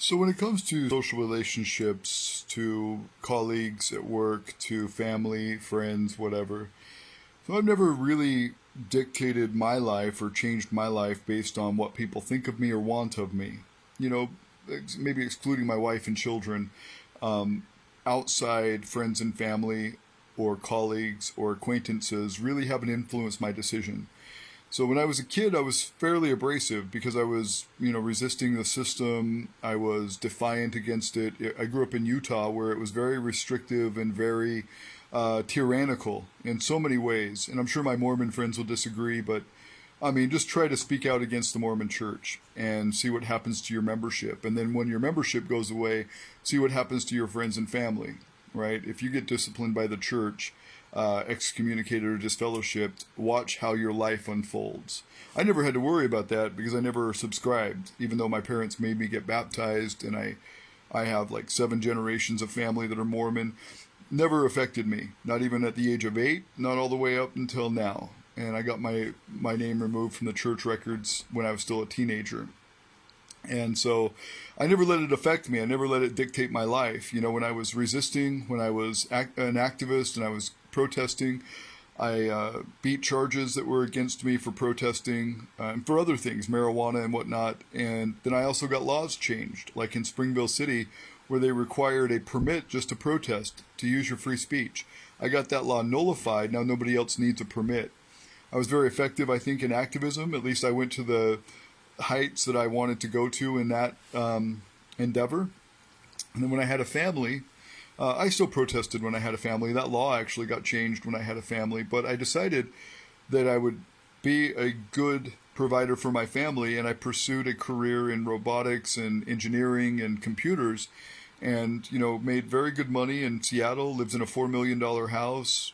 So when it comes to social relationships, to colleagues at work, to family, friends, whatever, so I've never really dictated my life or changed my life based on what people think of me or want of me. You know, maybe excluding my wife and children, um, outside friends and family or colleagues or acquaintances really haven't influenced my decision. So when I was a kid, I was fairly abrasive because I was, resisting the system. I was defiant against it. I grew up in Utah where it was very restrictive and very tyrannical in so many ways. And I'm sure my Mormon friends will disagree, but I mean, just try to speak out against the Mormon church and see what happens to your membership. And then when your membership goes away, see what happens to your friends and family, right? If you get disciplined by the church, excommunicated or disfellowshipped, watch how your life unfolds. I never had to worry about that because I never subscribed, even though my parents made me get baptized, and I have like 7 generations of family that are Mormon. Never affected me, not even at the age of 8, not all the way up until now. And I got my name removed from the church records when I was still a teenager. And so I never let it affect me. I never let it dictate my life. You know, when I was resisting, when I was an activist and I was protesting, I beat charges that were against me for protesting and for other things, marijuana and whatnot. And then I also got laws changed, like in Springville City, where they required a permit just to protest, to use your free speech. I got that law nullified. Now nobody else needs a permit. I was very effective, I think, in activism. At least I went to the heights that I wanted to go to in that endeavor. And then when I had a family, I still protested when I had a family. That law actually got changed when I had a family. But I decided that I would be a good provider for my family, and I pursued a career in robotics and engineering and computers, and made very good money in Seattle. Lived in a $4 million house.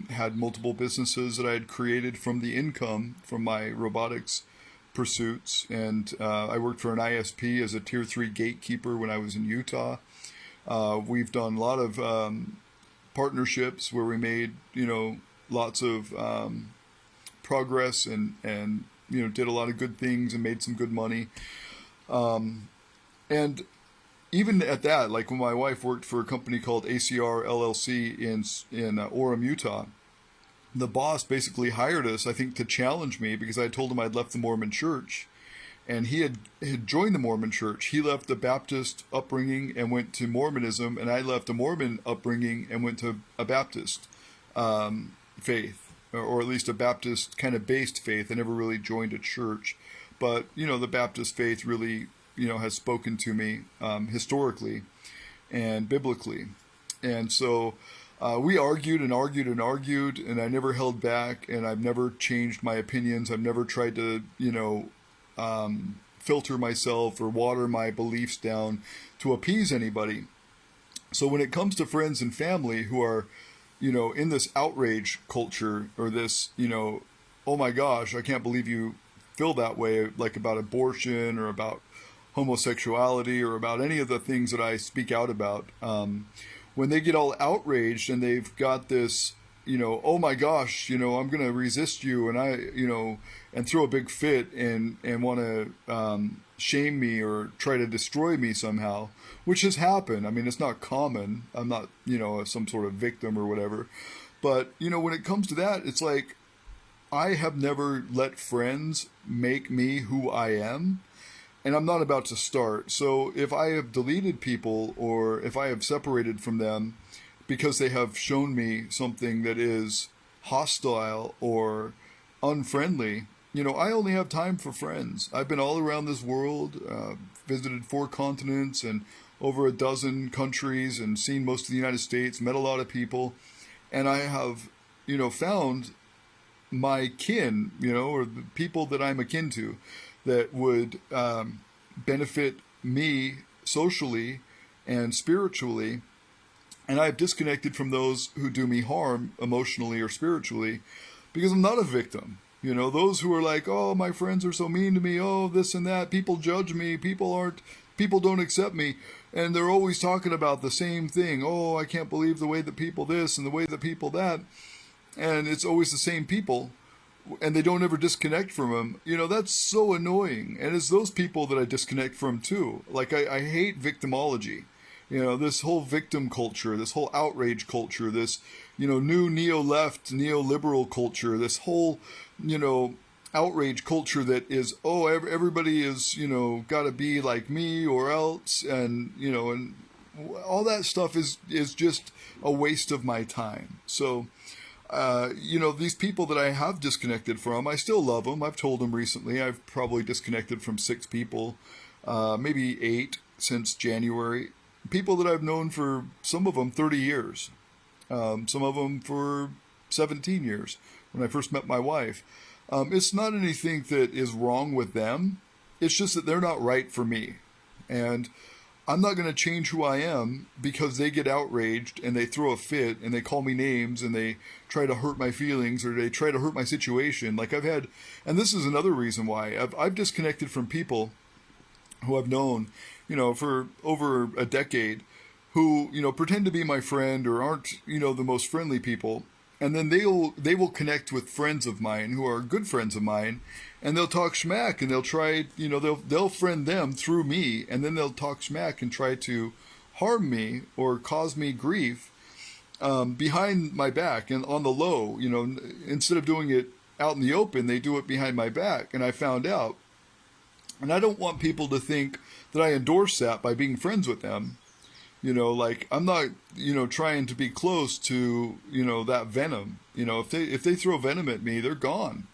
Had multiple businesses that I had created from the income from my robotics pursuits, and I worked for an ISP as a tier 3 gatekeeper when I was in Utah. We've done a lot of partnerships where we made lots of progress, and did a lot of good things and made some good money. And even at that, like when my wife worked for a company called ACR LLC in Orem, Utah, the boss basically hired us, I think, to challenge me because I told him I'd left the Mormon church, and he had joined the Mormon church. He left the Baptist upbringing and went to Mormonism, and I left a Mormon upbringing and went to a Baptist faith, or at least a Baptist kind of based faith. I never really joined a church, but the Baptist faith really has spoken to me historically and biblically. And so we argued and argued and argued, and I never held back, and I've never changed my opinions. I've never tried to, filter myself or water my beliefs down to appease anybody. So when it comes to friends and family who are, in this outrage culture, or this, oh my gosh, I can't believe you feel that way, like about abortion or about homosexuality or about any of the things that I speak out about, when they get all outraged and they've got this, oh my gosh, I'm going to resist you, and and throw a big fit and want to shame me or try to destroy me somehow, which has happened. I mean, it's not common. I'm not, some sort of victim or whatever. But, when it comes to that, it's like I have never let friends make me who I am. And I'm not about to start. So if I have deleted people, or if I have separated from them because they have shown me something that is hostile or unfriendly, I only have time for friends. I've been all around this world, visited 4 continents and over a dozen countries, and seen most of the United States, met a lot of people. And I have, found my kin, or the people that I'm akin to, that would benefit me socially and spiritually. And I've disconnected from those who do me harm emotionally or spiritually, because I'm not a victim. Those who are like, oh, my friends are so mean to me, oh, this and that, people judge me, people don't accept me. And they're always talking about the same thing. Oh, I can't believe the way that people this and the way that people that. And it's always the same people. and they don't ever disconnect from them, that's so annoying. And it's those people that I disconnect from too. Like, I hate victimology. This whole victim culture, this whole outrage culture, this, new neo-left, neoliberal culture, this whole, outrage culture that is, oh, everybody is, got to be like me or else. And all that stuff is just a waste of my time. So, these people that I have disconnected from, I still love them. I've told them recently, I've probably disconnected from 6 people, maybe 8 since January. People that I've known for, some of them, 30 years. Some of them for 17 years when I first met my wife. It's not anything that is wrong with them. It's just that they're not right for me. And I'm not going to change who I am because they get outraged and they throw a fit and they call me names and they try to hurt my feelings or they try to hurt my situation. Like I've had, and this is another reason why I've disconnected from people who I've known, for over a decade, who, pretend to be my friend or aren't, the most friendly people. And then they will connect with friends of mine who are good friends of mine, and they'll talk smack and they'll try, they'll friend them through me, and then they'll talk smack and try to harm me or cause me grief behind my back and on the low. Instead of doing it out in the open, they do it behind my back. And I found out, and I don't want people to think that I endorse that by being friends with them. Like I'm not, trying to be close to, that venom. If they throw venom at me, they're gone.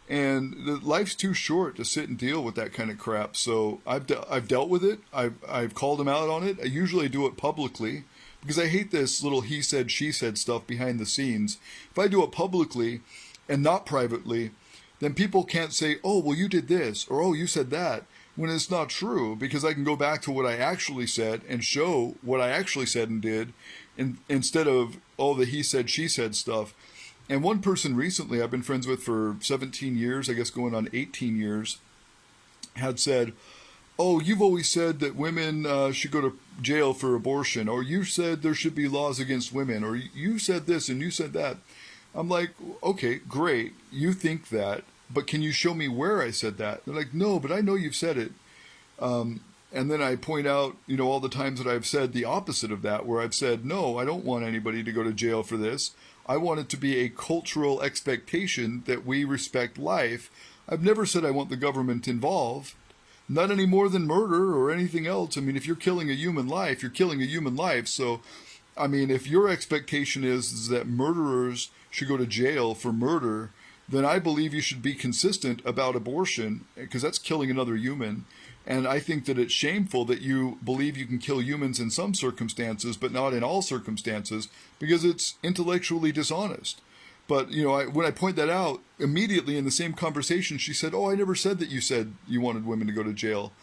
And life's too short to sit and deal with that kind of crap. So I've dealt with it. I've called them out on it. I usually do it publicly because I hate this little he said, she said stuff behind the scenes. If I do it publicly and not privately, then people can't say, oh, well, you did this, or oh, you said that, when it's not true, because I can go back to what I actually said and show what I actually said and did, instead of all the he said, she said stuff. And one person recently I've been friends with for 17 years, I guess going on 18 years, had said, oh, you've always said that women should go to jail for abortion, or you said there should be laws against women, or you said this and you said that. I'm like, okay, great, you think that, but can you show me where I said that? They're like, no, but I know you've said it. And then I point out, all the times that I've said the opposite of that, where I've said, no, I don't want anybody to go to jail for this. I want it to be a cultural expectation that we respect life. I've never said I want the government involved, not any more than murder or anything else. I mean, if you're killing a human life, you're killing a human life. So, I mean, if your expectation is that murderers should go to jail for murder, then I believe you should be consistent about abortion, because that's killing another human. And I think that it's shameful that you believe you can kill humans in some circumstances, but not in all circumstances, because it's intellectually dishonest. But, when I point that out, immediately in the same conversation, she said, oh, I never said that you said you wanted women to go to jail.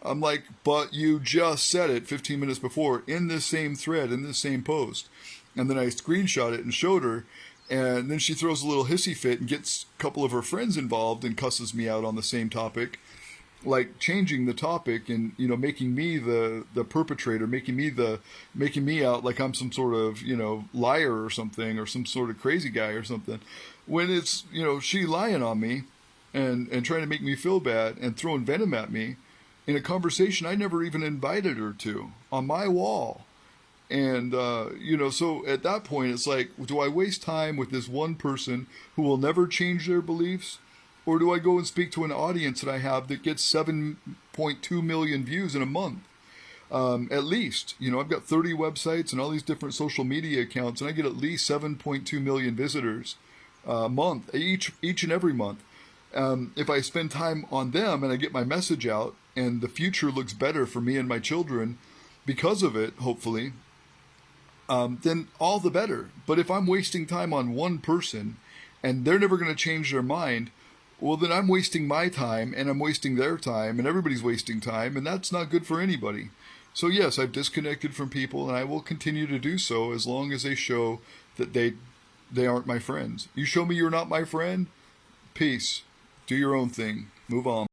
I'm like, but you just said it 15 minutes before in this same thread, in this same post. And then I screenshot it and showed her. And then she throws a little hissy fit and gets a couple of her friends involved and cusses me out on the same topic, like changing the topic and, making me the perpetrator, making me out like I'm some sort of, liar or something, or some sort of crazy guy or something, when it's, she lying on me and trying to make me feel bad and throwing venom at me in a conversation I never even invited her to on my wall. And, so at that point, it's like, do I waste time with this one person who will never change their beliefs? Or do I go and speak to an audience that I have that gets 7.2 million views in a month? At least, I've got 30 websites and all these different social media accounts, and I get at least 7.2 million visitors a month, each and every month. If I spend time on them and I get my message out, and the future looks better for me and my children because of it, hopefully, then all the better. But if I'm wasting time on one person and they're never going to change their mind, well, then I'm wasting my time and I'm wasting their time and everybody's wasting time, and that's not good for anybody. So yes, I've disconnected from people, and I will continue to do so as long as they show that they aren't my friends. You show me you're not my friend, peace. Do your own thing. Move on.